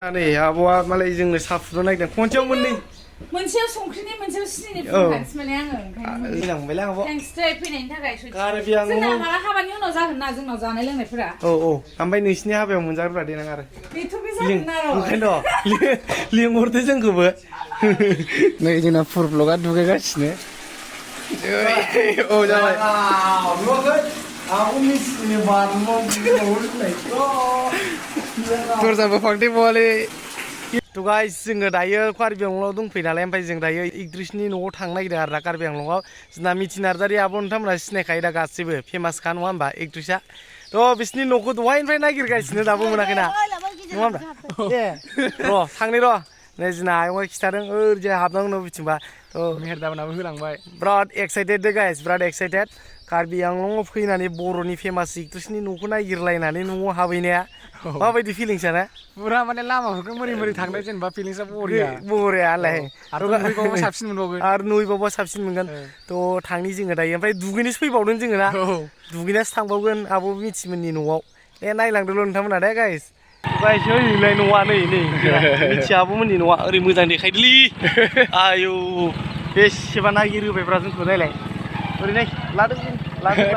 Nei आब'आ मालाय जोंनो साहा फुदुंनो नागिरदों खनसेयाव मोनसेयाव संख्रिनि मोनसेयाव सिनिनि फुदुंखानोसै माने आङो ओंखायनो लांबायलाय आब' थेंक्स दे फैनायनि थाखाय कार्बि आंलं जोंना माला हाबानि उनाव जागोन ना जोंनाव जानाय लोंनायफोरा औ ओमफ्राय नोंसिनि हाबायाव मोनजाग्रा देनां आरो बेथ' बे जागोन ना र' ओंखायनोथ' लिंहरदो जोंखौबो नै जोंना फुर ब्लगा दुगैगासिनो औ जाबाय आब' मिथिनो दरजाबो फांथे बवालै थ' गाइस जोङो दायो कार्बि आंलंआव दंफैयो नालाय ओमफ्राय जों दायो इद्रिसनि न'आव थांनो नागिरदों आरो ना कार्बि आंलंआव जोंना मिथि नार्जारि आब' नोंथांमोना सिनायखायो दा गासैबो फेमासखा नङा होमबा एक्ट्रिसआ थ' बिसिनि न'खौ दहायनिफ्राय नागिरगासिनो दाबो मोनाखैना नङा होमबा ए र' थांनि र' नै जोंना आयंआ खिथादों ओरैजाय हाबनांगौ बिथिंबा थ' मेहेरदामोनाबो होलांबाय बिराद एक्साइटेड दे गाइस बिराद एक्साइटेड कार्बि आंलंआव फैनानै बर'नि फेमास एक्ट्रिसनि न'खौ नागिरलायनानै न'आव हाबहैनाया माबायदि फिलिंसाना पुरा माने लामाफोरखौ मोरै मोरै थांनाय जेनेबा फिलिंसा बरियालाय आरो नुहैबावबा साबसिन मोनबावगोन आरो नुहैबावबा साबसिन मोनगोन थ' थांनि जोङो दायो ओमफ्राय दुगैनोसो फैबावदों जोङो ना दुगैनासो थांबावगोन आब' मिथिमोननि न'आव नायलांदोल' नोंथांमोना दे गाइस गाइस ओरैलाय न'आ नै मिथि आब'मोननि न'आ ओरै मोजां देखायदोलै आयौ बेसेबा नागिरोबायब्रा जोंखौ नायलाय ओरैनो लादों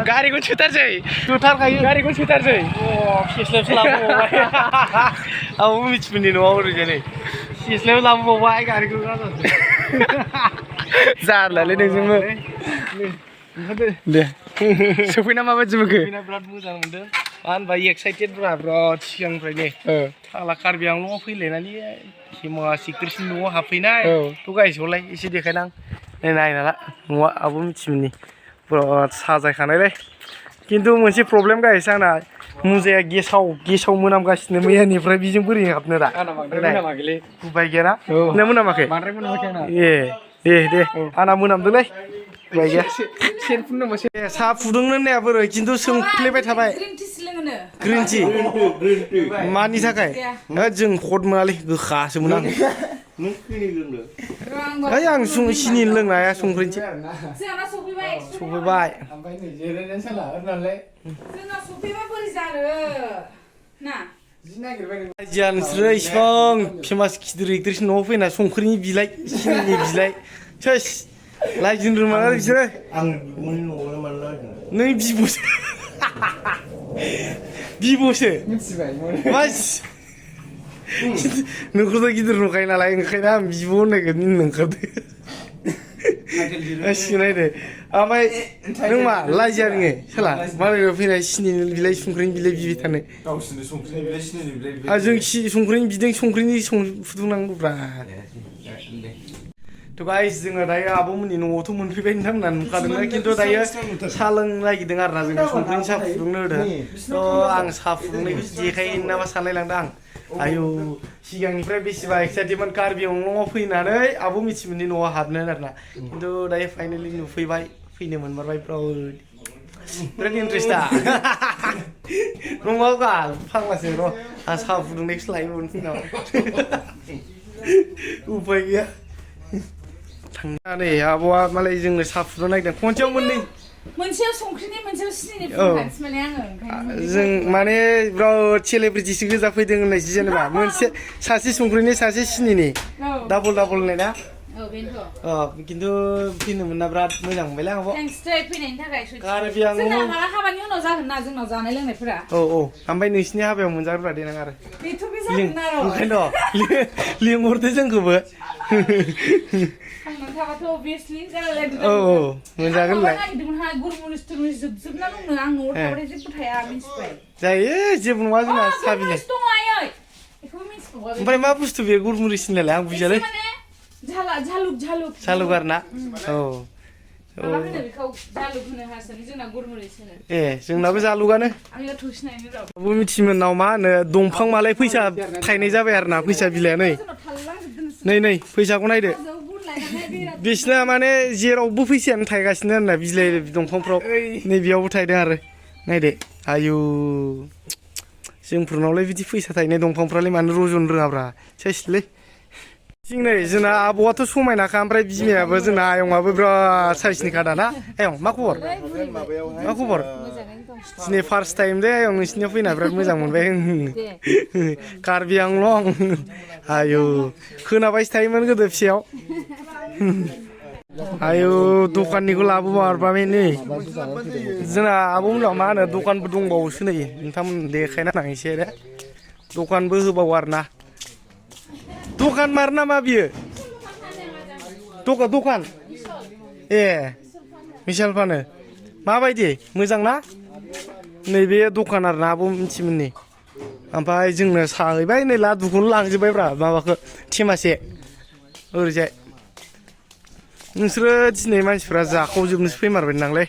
गारिखौ सोथारसै सोथारखायो गारिखौ सोथारसै सेस्लायसो लाबोबावबाय आब'बो मिथिमोननि न'आव ओरैजाय नै सेस्लायाव लाबोबावबाय गारिखौ जारलालै नोंजोंबो दे सफैना माबायदि मोनखो बिराद मोजां मोनदों मा होनबा एक्साइटेड बिराद सिगांनिफ्रायनो फाग्ला कार्बि आंलंआव फैलायनानै फेमास एक्ट्रिसनि न'आव हाबफैनाय थ' गाइसआवलाय एसे देखायनां नायनाला न'आ आब' मिथिमोननि बिराद साजायखानायलै खिन्थु मोनसे प्रब्लेम गाइस आंना मुजाया गेसाव मोनामगासिनो मैयानिफ्राय बेजों बोरै हाबनो दा उपाय गैयाना नों मोनामाखै दे आंना मोनामदोंलै उपाय गैया साहा फुदुंनो होननाया बोरै खिन्थु सोंफ्लेबाय थाबाय ग्रिन टि मानि थाखाय जों खद मोनालै गोखासो मोनो आं आं सिनि लोंनो हाया संख्रिसो सफैबाय नोंसोरो इसिबां फेमास गिदिर एक्ट्रिस न'आव फैना संख्रिनि बिलाइ सिनिनि बिलाइ सेस लाइजिनो रोङा आरो बिसोरो नों बिब'सो नोंखौथ' गिदिर नुखायो नालाय ओंखायनो आं बिब' होननायखौ मिनिनो ओंखारदों सिनायदो ओमफ्राय नों मा लाजिया नोङो साला मालायनाव फैनाय सिनिनि बिलाइ संख्रिनि बिलाइ बिबाय थानो जों संख्रिनि बिदों संख्रिनि फुदुंनांगौब्रा थ' गाइस जोङो दायो आब'मोननि न'आवथ' मोनफैबाय नोंथांमोना नुखादोंना खिन्थु दायो साहा लोंनो नागिरदों आरो ना जोङो संख्रिनि साहा फुदुंनो होदों थ' आं साहा फुदुंनायखौ देखायनो नामा सानलायलांदों आं आयौ सिगांनिफ्राय बेसेबा एक्साइटेडमोन कार्बि आंलंआव फैनानै आब' मिथिमोननि न'आव हाबनो आरोना खिन्थु दायो फाइनेलि नुफैबाय फैनो मोनबाय बिराद इन्ट्रेस्टा नङाबा फाग्लासो र' आं साहा फुदुंनायखौसो लायोमोन फैनाव उपाय गैया नै आब'आ मालाय जोंनो साहा फुदुंनो नागिरदों खनसेयाव मोनसेयाव संख्रिनि मोनसेयाव सिनिनि फुदुंखानोसै माने आङो ओंखायनो जों माने बिराद सेलेब्रिटिसो गोजा फैदों होननायसो जेनेबा मोनसे सासे संख्रिनि सासे सिनिनि डाबल होननाय ना खिन्थु फैनो मोनना बिराद मोजां मोनबायलै आब' थेंक्स दे फैनायनि थाखाय कार्बि आंलं जोंना माला हाबानि उनाव जागोन ना जोंनाव जानाय लोंनायफोरा ओमफ्राय नोंसिनि हाबायाव मोनजाग्रा देनां आरो बेथ' बे जागोन ना र' ओंखायनोथ' लिंहरदो जोंखौबो थांनानै थाबाथ' अबभियासलि जालायलायदों मोनजागोनलाय नागिरदोंमोनहा गुरमुरिस तुरमुरिस जोबजोबना दंनो आं न'आव थाबाथाय जेबो थाया मिन्थिबाय जायो जेबो नङा जोंना साहा बिलाइ दङ आयै बेखौबो मिन्थिबावा ओमफ्राय मा बुस्थु बे गुरमुरिस होनलाय आं बुजियालै झालुक आरो ना जोंनाबो जालुगानो मिथिमोननाव मा होनो दंफां मालाय फैसा थायनाय जाबाय आरो ना फैसा बिलाइया नै फैसाखौ नायदो बिसिना माने जेरावबो फैसायानो थायगासिनो आरोना बिलाइ दंफांफ्राव नै बेयावबो थायदों आरो नायदो आयु जोंफोरनावलाय बिदि फैसा थायनाय दंफांफ्रालाय मानो रज'नो रोङाब्रा सेसलै नै जोंना आब'आथ' समायनाखा ओमफ्राय बिमायाबो जोंना आयंआबो बिराद साइसनिखा दाना आयं मा खबर दिनै फार्स्ट टाइम दे आयं नोंसिनियाव फैना बिराद मोजां मोनबाय कार्बि आंलं आयु खोनाबायसो थायोमोन गोदो फिसायाव आयु दखाननिखौ लाबोमारबाय नै जोंना आब'मोननाव मा होनो दखानबो दंबावोसो नै नोंथांमोन देखायना होनां एसे दे दखानबो होबावो आरोना दखान मार नामा बियो दखान ए मिसाल फानो माबायदि मोजां ना नैबे दखान आरोना आब' मिथिमोननि ओमफ्राय जोंनो साहैबाय नै लादुखौनो लांजोब्बायब्रा माबाखौ थेमासे ओरैजाय नोंसोरो दिनै मानसिफ्रा जाखावजोबनोसो फैमारबाय नांलाय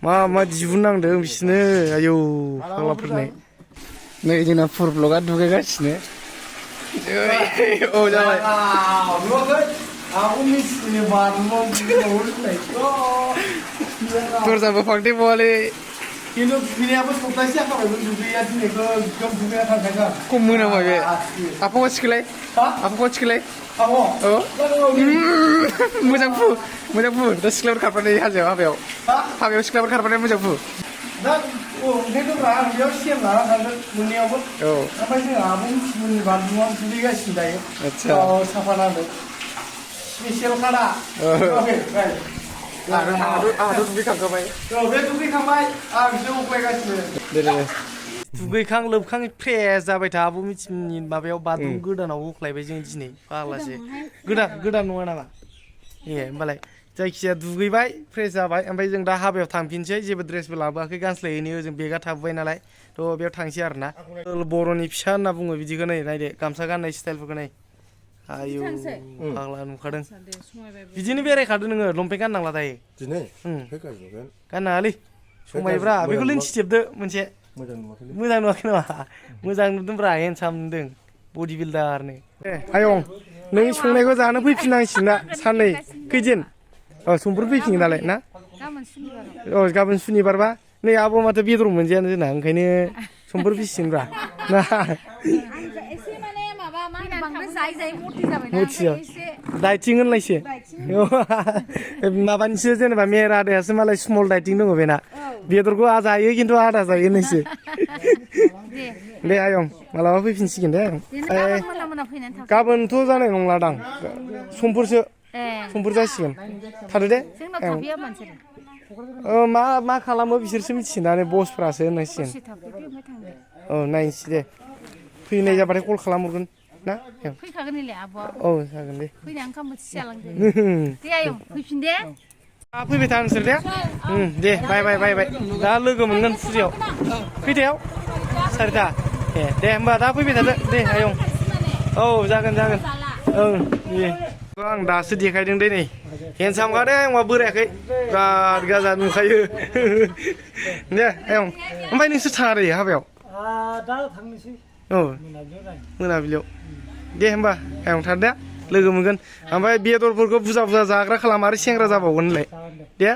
मा दिहुननांदों बिसोरनो आयौ फाग्लाफोरनो नै जोंना फुर ब्लगा दुगैगासिनो औ जाबाय आब' मिथिनो दरजाबो फांथे बावालै खिन्थु दुगैनायाबो सप्तासे जाखाबायमोन दुगैया दिनैखौ एकदम दुगैना थांखायखा खम मोनामाय बे आफाखौ थिखोलाय आफाखौ थिखोलाय औ मोजां फु दा सिख्लाफोर खारफानाय हाजोआव हाबायाव सिख्लाफोर खारफानाय मोजां फु दा ओंखायनोथ' आं बेयाव सेम लाना थांदों मोननैयावबो ओमफ्राय जोंहा आब' मिथिमोननि बाथरुमाव दुगैगासिनो दायो आदसा साफा नांदों स्पेसियेल खाना आंहाथ' दुगैखांखाबाय बे दुगैखांबाय आं बिसोर अख्लायगासिनो दुगैखां लोबखां फ्रेस जाबाय था आब' मिथिमोननि माबायाव बाथरुम गोदानाव अख्लायबाय जों दिनै फाग्लासो गोदान नङा नामा ए होमबालाय जायखिजाया दुगैबाय फ्रेस जाबाय ओमफ्राय जों दा हाबायाव थांफिनसै जेबो ड्रेसबो लाबोआखै गानस्लायहैनो ओजों बेगा थाबोबाय नालाय थ' बेयाव थांसै आरोना बर'नि फिसा होनना बुङो बिदिखौ नै नायदो गामसा गाननाय स्टाइलफोरखौ नाय आयु फाग्ला नुखादों बिदिनो बेरायखादो नोङो लंपेन्ट गाननांला दायो दिनै गाननाङालै समायब्रा बेखौ लोंथिजोबदो मोनसे मोजां नुवाखै नामा मोजां नुदोंब्रा हेन्डसाम नुदों बडि बिल्डारनो आयं नों संनायखौ जानो फैफिननांसिगोन ना साननै खैदिन समफोर फैफिनगोन नालाय ना गाबोन सुनिबारबा नै आब' माथो बेदर मोनजायानो जोंना ओंखायनो समफोर फैसिगोनब्रा ना डाइटिं होनलायसो माबानिसो जेनेबा मेरादायासो मालाय स्मल डाइटिं दङ बेना बेदरखौ जायो खिन्थु आदा जायो नोंसो दे आयं मालाबा फैफिनसिगोन दे गाबोनथ' जानाय नंलादां समफोर जासिगोन थादो दे मा खालामो बिसोरसो मिथिगोन बसफ्रासो होननांसिगोन औ नायनोसै दे फैनाय जाबाथाय कल खालामहरगोन ना फैखागोनलै आब'आ औ जागोन दे फैना ओंखाम बोथिसे जालांदो दे आयं फैफिन दे फैबाय था नोंसोर दे बाय दा लोगो मोनगोन फुजायाव खैथायाव 4ता दे होमबा दा फैबाय थादो दे आयं औ जागोन ओं दे आं दासो देखायदों दे नै हेन्डसामखा दे आंबा बोरायाखै बिराद गाजा नुखायो दे आयं ओमफ्राय नोंसोर थाङा दे हाबायाव दा थांनोसै औ मोनाबिलियाव दे होमबा आयं थार दे लोगो मोनगोन ओमफ्राय बेदरफोरखौ बुरजा जाग्रा खालाम आरो सेंग्रा जाबावगोन होनलाय दे